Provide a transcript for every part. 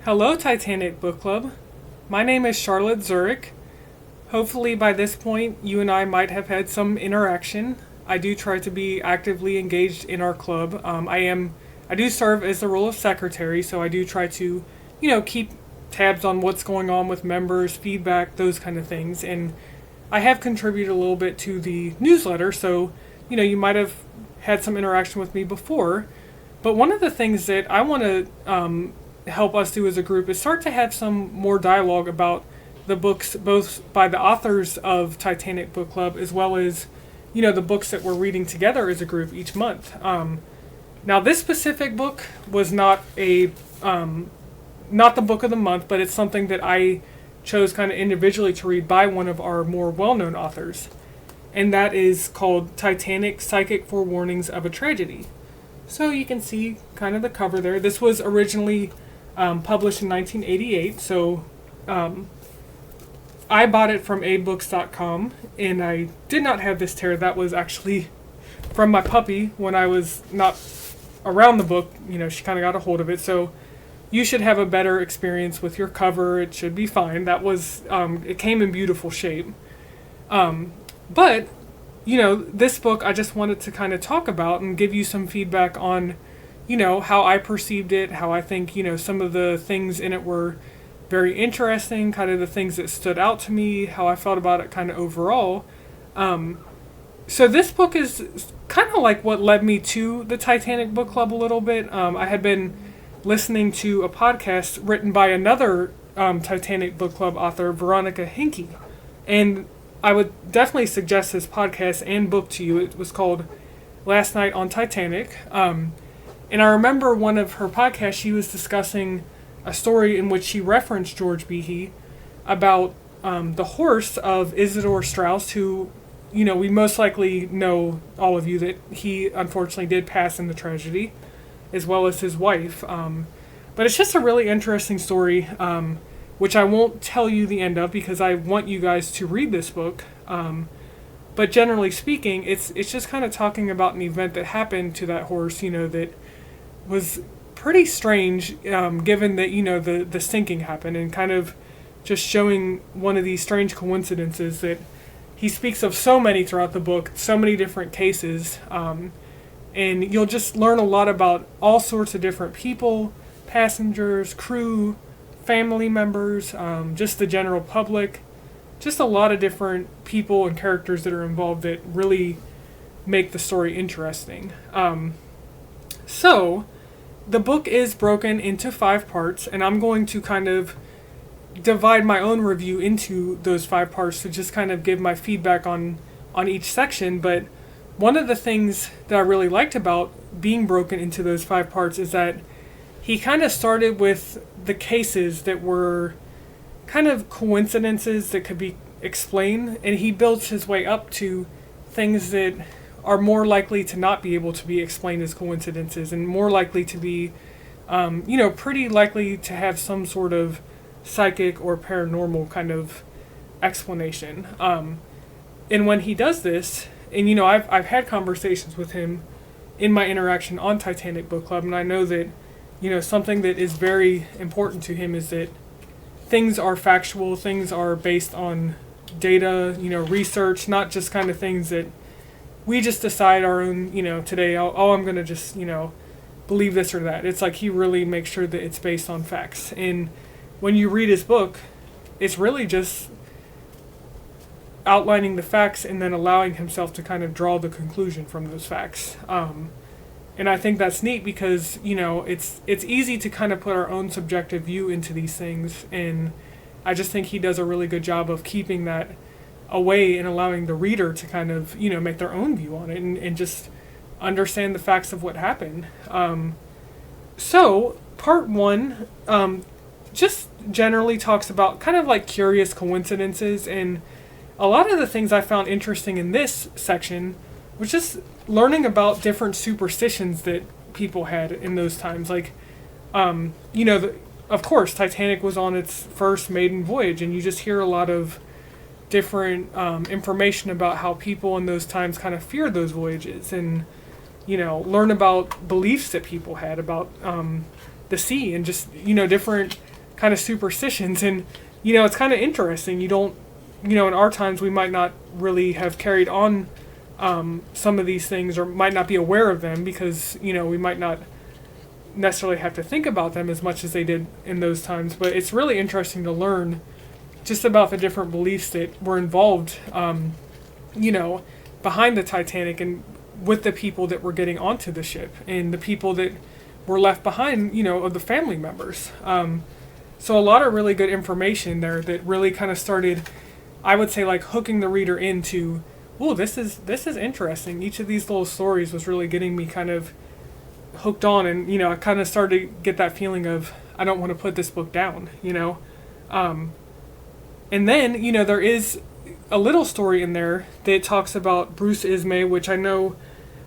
Hello, Titanic Book Club. My name is Charlotte Zurich. Hopefully, by this point, you and I might have had some interaction. I do try to be actively engaged in our club. I do serve as the role of secretary, so I do try to, keep tabs on what's going on with members, feedback, those kind of things. And I have contributed a little bit to the newsletter, so, you might have had some interaction with me before. But one of the things that I want to help us do as a group is start to have some more dialogue about the books, both by the authors of Titanic Book Club as well as, the books that we're reading together as a group each month. Now, this specific book was not not the book of the month, but it's something that I chose kind of individually to read by one of our more well-known authors, and that is called Titanic: Psychic Forewarnings of a Tragedy. So you can see kind of the cover there. This was originally published in 1988, so I bought it from abooks.com, and I did not have this tear. That was actually from my puppy when I was not around the book. She kind of got a hold of it, so you should have a better experience with your cover. It should be fine. That was, it came in beautiful shape. But, this book I just wanted to kind of talk about and give you some feedback on, how I perceived it, how I think, some of the things in it were very interesting, kind of the things that stood out to me, how I felt about it kind of overall. So this book is kind of like what led me to the Titanic Book Club a little bit. I had been listening to a podcast written by another Titanic Book Club author, Veronica Hinkey. And I would definitely suggest this podcast and book to you. It was called Last Night on Titanic. And I remember one of her podcasts, she was discussing a story in which she referenced George Behe about the horse of Isidor Straus, who, we most likely know, all of you, that he unfortunately did pass in the tragedy, as well as his wife. But it's just a really interesting story, which I won't tell you the end of because I want you guys to read this book. But generally speaking, it's just kind of talking about an event that happened to that horse, that was pretty strange, given that, the sinking happened, and kind of just showing one of these strange coincidences that he speaks of so many throughout the book, so many different cases, and you'll just learn a lot about all sorts of different people, passengers, crew, family members, just the general public, just a lot of different people and characters that are involved that really make the story interesting. So, the book is broken into 5 parts, and I'm going to kind of divide my own review into those 5 parts to just kind of give my feedback on each section. But one of the things that I really liked about being broken into those 5 parts is that he kind of started with the cases that were kind of coincidences that could be explained, and he builds his way up to things that are more likely to not be able to be explained as coincidences, and more likely to be, pretty likely to have some sort of psychic or paranormal kind of explanation. And when he does this, and I've had conversations with him in my interaction on Titanic Book Club, and I know that, something that is very important to him is that things are factual, things are based on data, research, not just kind of things that we just decide our own, today, I'm going to just, believe this or that. It's like he really makes sure that it's based on facts. And when you read his book, it's really just outlining the facts and then allowing himself to kind of draw the conclusion from those facts. And I think that's neat because, it's easy to kind of put our own subjective view into these things. And I just think he does a really good job of keeping that away and allowing the reader to kind of, make their own view on it and just understand the facts of what happened. So, part 1 just generally talks about kind of like curious coincidences, and a lot of the things I found interesting in this section was just learning about different superstitions that people had in those times. Like, of course, Titanic was on its first maiden voyage, and you just hear a lot of different information about how people in those times kind of feared those voyages, and learn about beliefs that people had about the sea, and just different kind of superstitions. And, you know, it's kind of interesting. You don't, you know, in our times, we might not really have carried on some of these things, or might not be aware of them, because, you know, we might not necessarily have to think about them as much as they did in those times. But it's really interesting to learn just about the different beliefs that were involved, you know, behind the Titanic, and with the people that were getting onto the ship, and the people that were left behind, you know, of the family members. So a lot of really good information there that really kind of started, I would say, like, hooking the reader into, oh, this is interesting. Each of these little stories was really getting me kind of hooked on, and, you know, I kind of started to get that feeling of, I don't want to put this book down, you know. And then, you know, there is a little story in there that talks about Bruce Ismay, which I know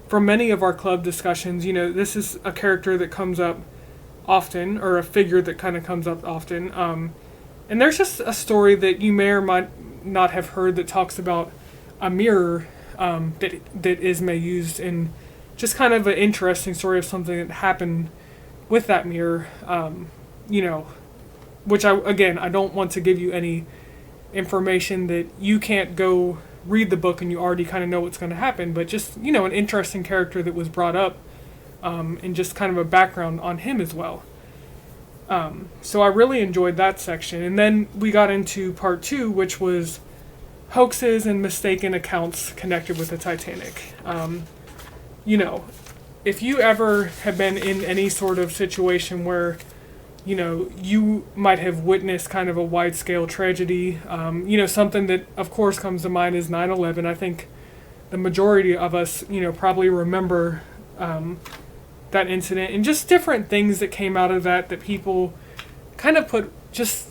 from many of our club discussions, you know, this is a character that comes up often, or a figure that kind of comes up often. And there's just a story that you may or might not have heard that talks about a mirror that Ismay used, and just kind of an interesting story of something that happened with that mirror, you know, which I don't want to give you any information that you can't go read the book and you already kind of know what's going to happen, but just, you know, an interesting character that was brought up, and just kind of a background on him as well. So I really enjoyed that section. And then we got into part 2, which was hoaxes and mistaken accounts connected with the Titanic. You know, if you ever have been in any sort of situation where, you know, you might have witnessed kind of a wide-scale tragedy, you know, something that, of course, comes to mind is 9/11. I think the majority of us, you know, probably remember that incident, and just different things that came out of that people kind of put just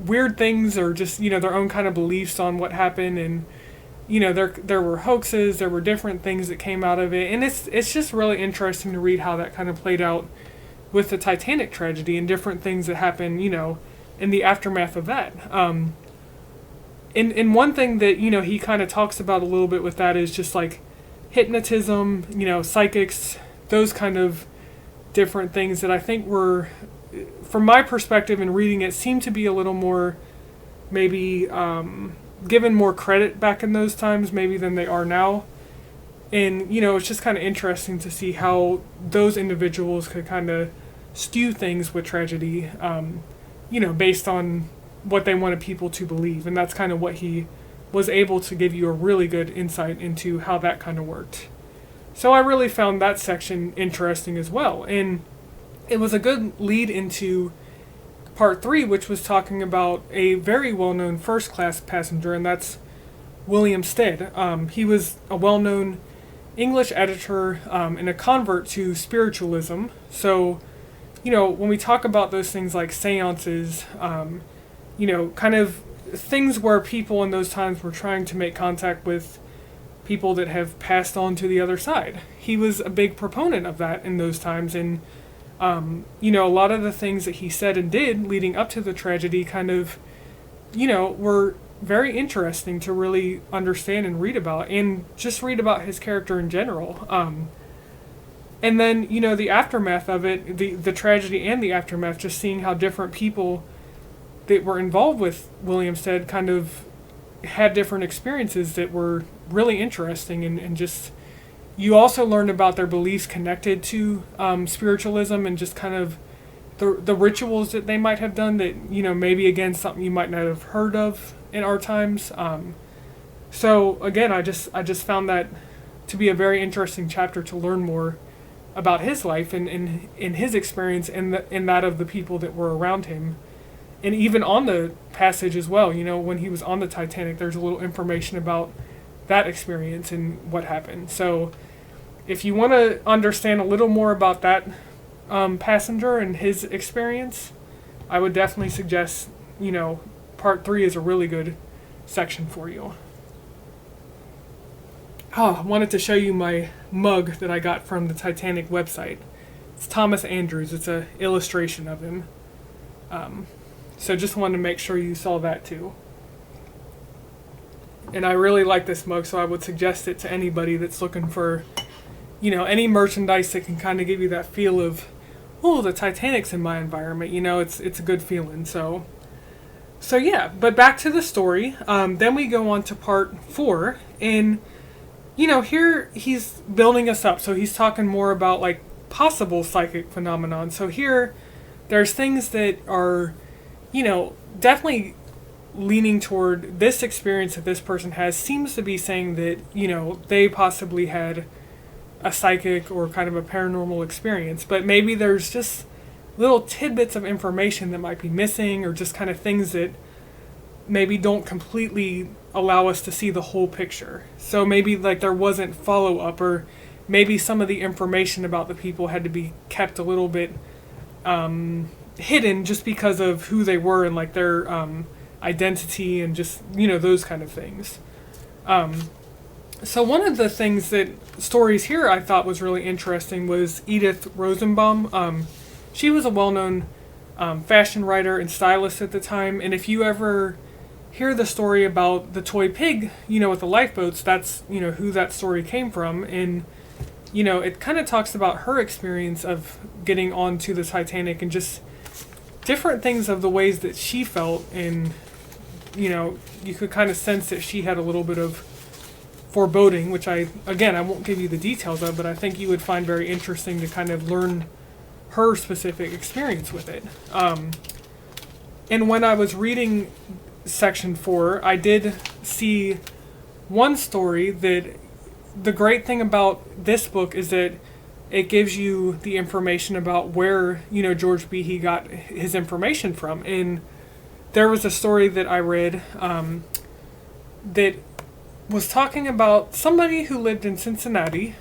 weird things, or just, you know, their own kind of beliefs on what happened. And, you know, there were hoaxes, there were different things that came out of it, and it's just really interesting to read how that kind of played out with the Titanic tragedy, and different things that happened, you know, in the aftermath of that. And one thing that, you know, he kind of talks about a little bit with that is just like hypnotism, you know, psychics, those kind of different things that I think were, from my perspective in reading it, seemed to be a little more maybe given more credit back in those times maybe than they are now. And, you know, it's just kind of interesting to see how those individuals could kind of stew things with tragedy, you know, based on what they wanted people to believe. And that's kind of what he was able to give you a really good insight into how that kind of worked. So I really found that section interesting as well. And it was a good lead into part 3, which was talking about a very well-known first-class passenger, and that's William Stead. He was a well-known English editor, and a convert to spiritualism. So, you know, when we talk about those things like seances, you know, kind of things where people in those times were trying to make contact with people that have passed on to the other side. He was a big proponent of that in those times. And, you know, a lot of the things that he said and did leading up to the tragedy kind of, you know, were very interesting to really understand and read about, and just read about his character in general. And then, you know, the aftermath of it, the tragedy and the aftermath, just seeing how different people that were involved with William Stead kind of had different experiences that were really interesting, and just, you also learned about their beliefs connected to spiritualism, and just kind of the rituals that they might have done that, you know, maybe again something you might not have heard of in our times. So again, I just found that to be a very interesting chapter to learn more about his life and in his experience, and in that of the people that were around him. And even on the passage as well, you know, when he was on the Titanic, there's a little information about that experience and what happened. So if you want to understand a little more about that passenger and his experience, I would definitely suggest, you know, part 3 is a really good section for you. Oh, I wanted to show you my mug that I got from the Titanic website. It's Thomas Andrews. It's an illustration of him. So just wanted to make sure you saw that too. And I really like this mug, so I would suggest it to anybody that's looking for, you know, any merchandise that can kind of give you that feel of, oh, the Titanic's in my environment, it's a good feeling. So yeah, but back to the story. Then we go on to part 4, and here he's building us up. So he's talking more about like possible psychic phenomenon. So here, there's things that are, definitely leaning toward this experience that this person has seems to be saying that, they possibly had a psychic or kind of a paranormal experience, but maybe there's just little tidbits of information that might be missing, or just kind of things that maybe don't completely allow us to see the whole picture. So maybe like there wasn't follow-up, or maybe some of the information about the people had to be kept a little bit hidden just because of who they were and like their identity and just, those kind of things. So one of the things that stories here I thought was really interesting was Edith Rosenbaum. She was a well-known fashion writer and stylist at the time, and if you ever hear the story about the toy pig, with the lifeboats, that's, who that story came from, and, it kind of talks about her experience of getting onto the Titanic and just different things of the ways that she felt, and, you could kind of sense that she had a little bit of foreboding, which I won't give you the details of, but I think you would find very interesting to kind of learn her specific experience with it. And when I was reading section 4, I did see one story that the great thing about this book is that it gives you the information about where, George Behe got his information from. And there was a story that I read that was talking about somebody who lived in Cincinnati,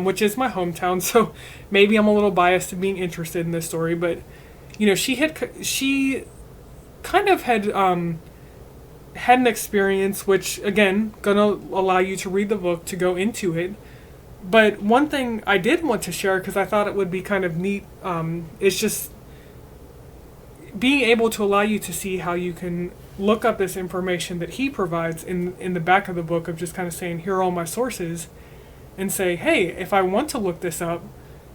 which is my hometown, so maybe I'm a little biased to being interested in this story, but, she kind of had an experience, which, again, gonna allow you to read the book to go into it. But one thing I did want to share, because I thought it would be kind of neat, is just being able to allow you to see how you can look up this information that he provides in the back of the book, of just kind of saying, here are all my sources, and say, hey, if I want to look this up,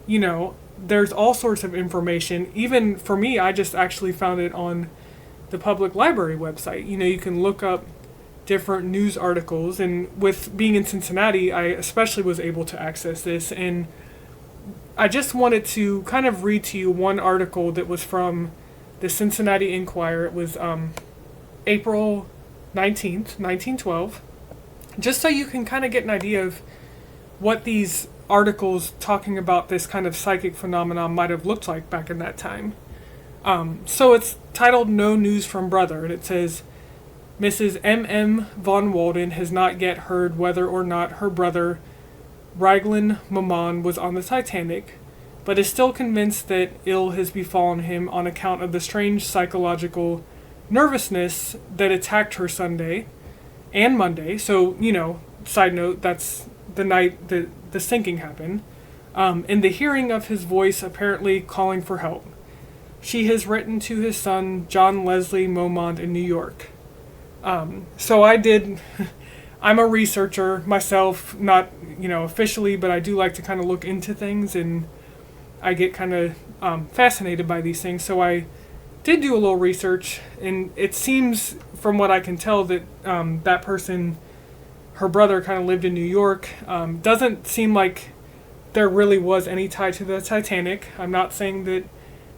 there's all sorts of information. Even for me, I just actually found it on the public library website. You can look up different news articles, and with being in Cincinnati, I especially was able to access this. And I just wanted to kind of read to you one article that was from the Cincinnati Enquirer. It was April 19th, 1912, just so you can kind of get an idea of what these articles talking about this kind of psychic phenomenon might have looked like back in that time. So it's titled No News from Brother, and it says, Mrs. M.M. von Walden has not yet heard whether or not her brother, Raglan Mammon, was on the Titanic, but is still convinced that ill has befallen him on account of the strange psychological nervousness that attacked her Sunday and Monday. So, side note, that's the night that the sinking happened. In the hearing of his voice apparently calling for help. She has written to his son, John Leslie Momond, in New York. So I'm a researcher myself, not, officially, but I do like to kind of look into things, and I get kind of fascinated by these things. So I did do a little research, and it seems, from what I can tell, that that person, her brother, kind of lived in New York. Doesn't seem like there really was any tie to the Titanic. I'm not saying that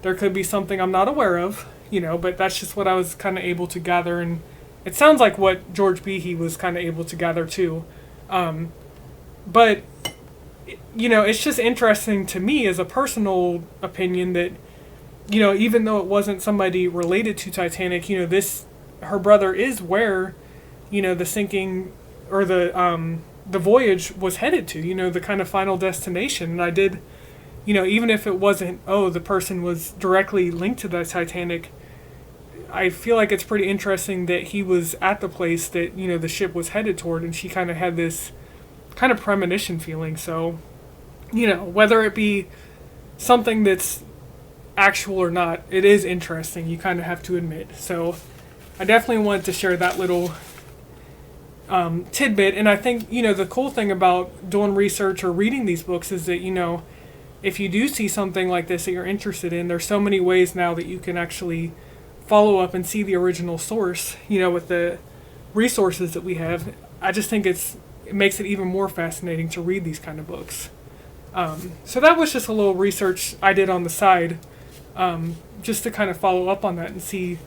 there could be something I'm not aware of, but that's just what I was kind of able to gather, and it sounds like what George Behe was kind of able to gather too. But, it's just interesting to me as a personal opinion that, even though it wasn't somebody related to Titanic, her brother is where, the sinking or the voyage was headed to, the kind of final destination. And I did, even if it wasn't, the person was directly linked to the Titanic, I feel like it's pretty interesting that he was at the place that, the ship was headed toward, and she kind of had this kind of premonition feeling. So, whether it be something that's actual or not, it is interesting, you kind of have to admit. So I definitely wanted to share that little tidbit. And I think, the cool thing about doing research or reading these books is that, if you do see something like this that you're interested in, there's so many ways now that you can actually follow up and see the original source, with the resources that we have. I just think it makes it even more fascinating to read these kind of books. So that was just a little research I did on the side, just to kind of follow up on that and see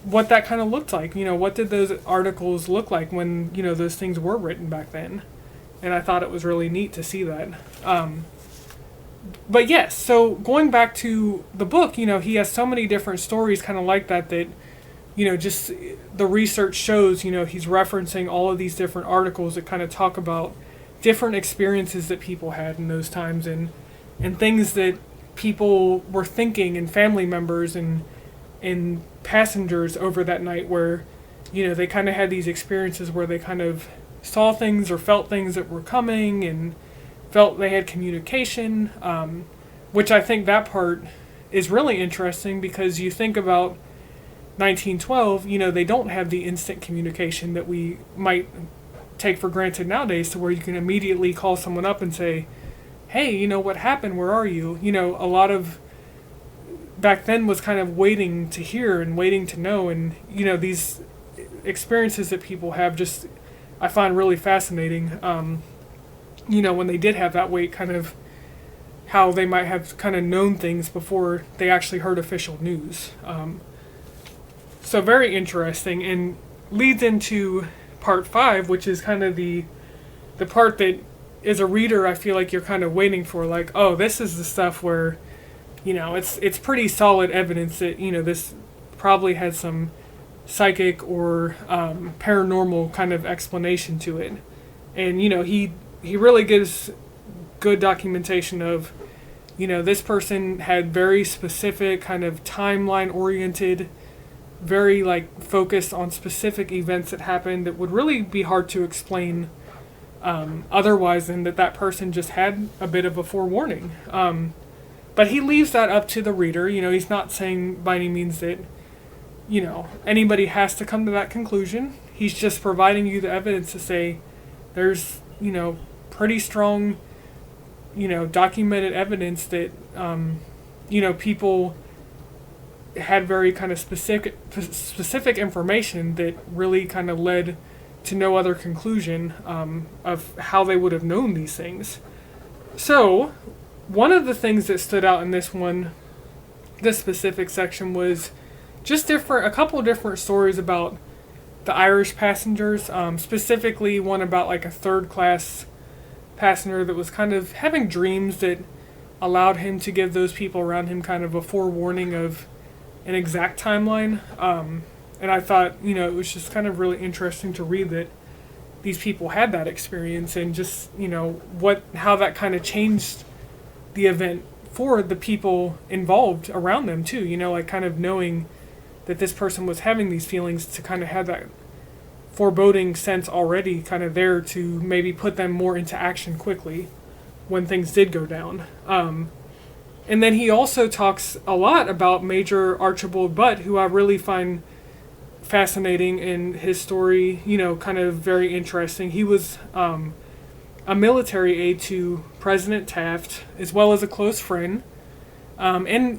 what that kind of looked like. What did those articles look like when, those things were written back then? And I thought it was really neat to see that. But yes, so going back to the book, he has so many different stories kind of like that, just the research shows, he's referencing all of these different articles that kind of talk about different experiences that people had in those times and things that people were thinking, and family members and passengers over that night where, they kind of had these experiences where they kind of saw things or felt things that were coming and felt they had communication, which I think that part is really interesting because you think about 1912, they don't have the instant communication that we might take for granted nowadays, to where you can immediately call someone up and say, hey, what happened? Where are you? A lot of back then was kind of waiting to hear and waiting to know. And, these experiences that people have just, I find really fascinating. When they did have that wait, kind of how they might have kind of known things before they actually heard official news. So very interesting, and leads into part 5, which is kind of the part that, as a reader, I feel like you're kind of waiting for, like, oh, this is the stuff where, it's pretty solid evidence that, this probably had some psychic or paranormal kind of explanation to it. And, he really gives good documentation of, this person had very specific kind of timeline-oriented, very focused on specific events that happened that would really be hard to explain otherwise than that person just had a bit of a forewarning. But he leaves that up to the reader. He's not saying by any means that, anybody has to come to that conclusion. He's just providing you the evidence to say there's, pretty strong, documented evidence that, people had very kind of specific information that really kind of led to no other conclusion of how they would have known these things. So, one of the things that stood out in this specific section was just a couple different stories about the Irish passengers, specifically one about a third-class passenger that was kind of having dreams that allowed him to give those people around him kind of a forewarning of an exact timeline. And I thought, it was just kind of really interesting to read that these people had that experience, and just, how that kind of changed the event for the people involved around them too, kind of knowing that this person was having these feelings, to kind of have that foreboding sense already kind of there to maybe put them more into action quickly when things did go down. And then he also talks a lot about Major Archibald Butt, who I really find fascinating in his story, kind of very interesting. He was a military aide to President Taft, as well as a close friend. And,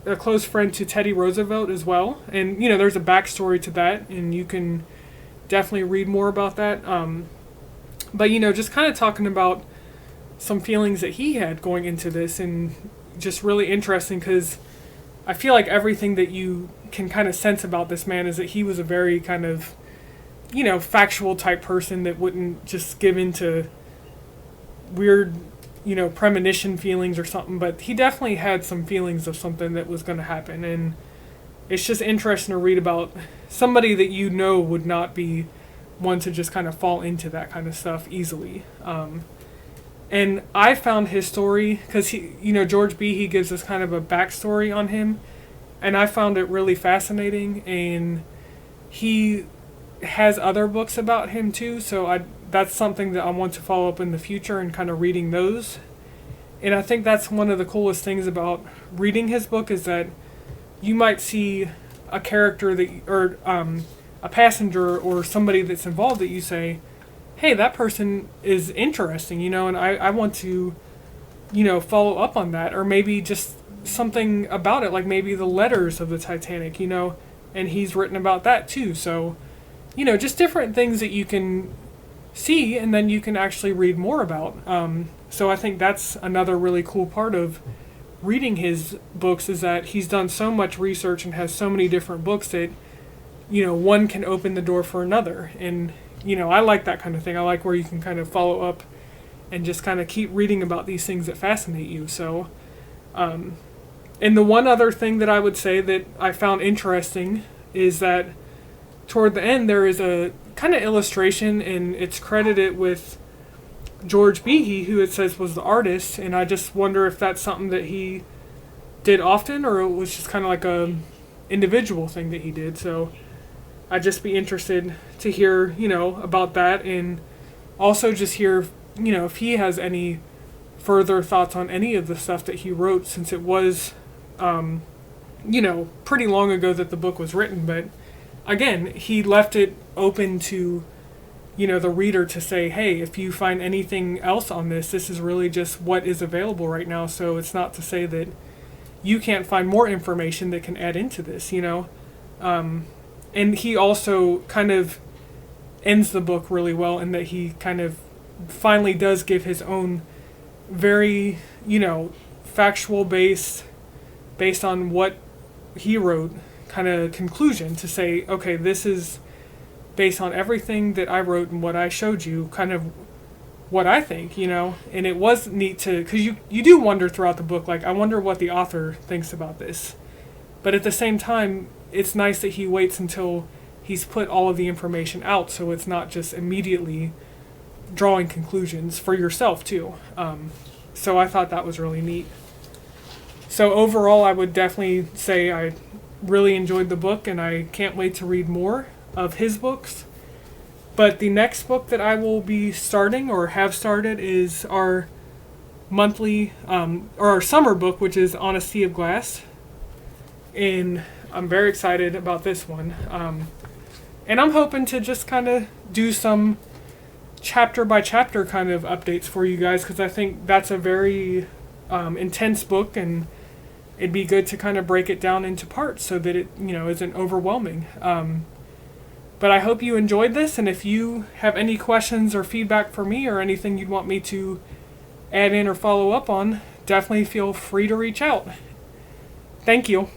a close friend to Teddy Roosevelt as well. And, there's a backstory to that, and you can definitely read more about that. But, just kind of talking about some feelings that he had going into this, and just really interesting because I feel like everything that you can kind of sense about this man is that he was a very kind of, factual type person that wouldn't just give into weird, premonition feelings or something, but he definitely had some feelings of something that was going to happen. And it's just interesting to read about somebody that would not be one to just kind of fall into that kind of stuff easily. And I found his story, because George Behe gives us kind of a backstory on him, and I found it really fascinating, and he has other books about him too, so that's something that I want to follow up in the future and kind of reading those. And I think that's one of the coolest things about reading his book, is that you might see a character or a passenger or somebody that's involved that you say, hey, that person is interesting, and I want to follow up on that, or maybe just something about it, like maybe the letters of the Titanic, and he's written about that too. So, just different things that you can see and then you can actually read more about. So I think that's another really cool part of reading his books, is that he's done so much research and has so many different books that, one can open the door for another. And, I like that kind of thing. I like where you can kind of follow up and just kind of keep reading about these things that fascinate you. So, and the one other thing that I would say that I found interesting is that toward the end there is a kind of illustration, and it's credited with George Behe, who it says was the artist, and I just wonder if that's something that he did often, or it was just kind of like a individual thing that he did. So I'd just be interested to hear, about that, and also just hear, if he has any further thoughts on any of the stuff that he wrote, since it was, pretty long ago that the book was written. But again, he left it open to, the reader to say, hey, if you find anything else on this is really just what is available right now. So it's not to say that you can't find more information that can add into this, and he also kind of ends the book really well, in that he kind of finally does give his own very, factual based on what he wrote kind of conclusion, to say, okay, this is based on everything that I wrote and what I showed you, kind of what I think, and it was neat to, because you do wonder throughout the book, like, I wonder what the author thinks about this. But at the same time, it's nice that he waits until he's put all of the information out, so it's not just immediately drawing conclusions for yourself too. So I thought that was really neat. So overall, I would definitely say I really enjoyed the book, and I can't wait to read more of his books. But the next book that I will be starting, or have started, is our monthly, or our summer book, which is On a Sea of Glass. And I'm very excited about this one. And I'm hoping to just kind of do some chapter by chapter kind of updates for you guys, because I think that's a very intense book, and it'd be good to kind of break it down into parts so that it, isn't overwhelming. But I hope you enjoyed this, and if you have any questions or feedback for me, or anything you'd want me to add in or follow up on, definitely feel free to reach out. Thank you.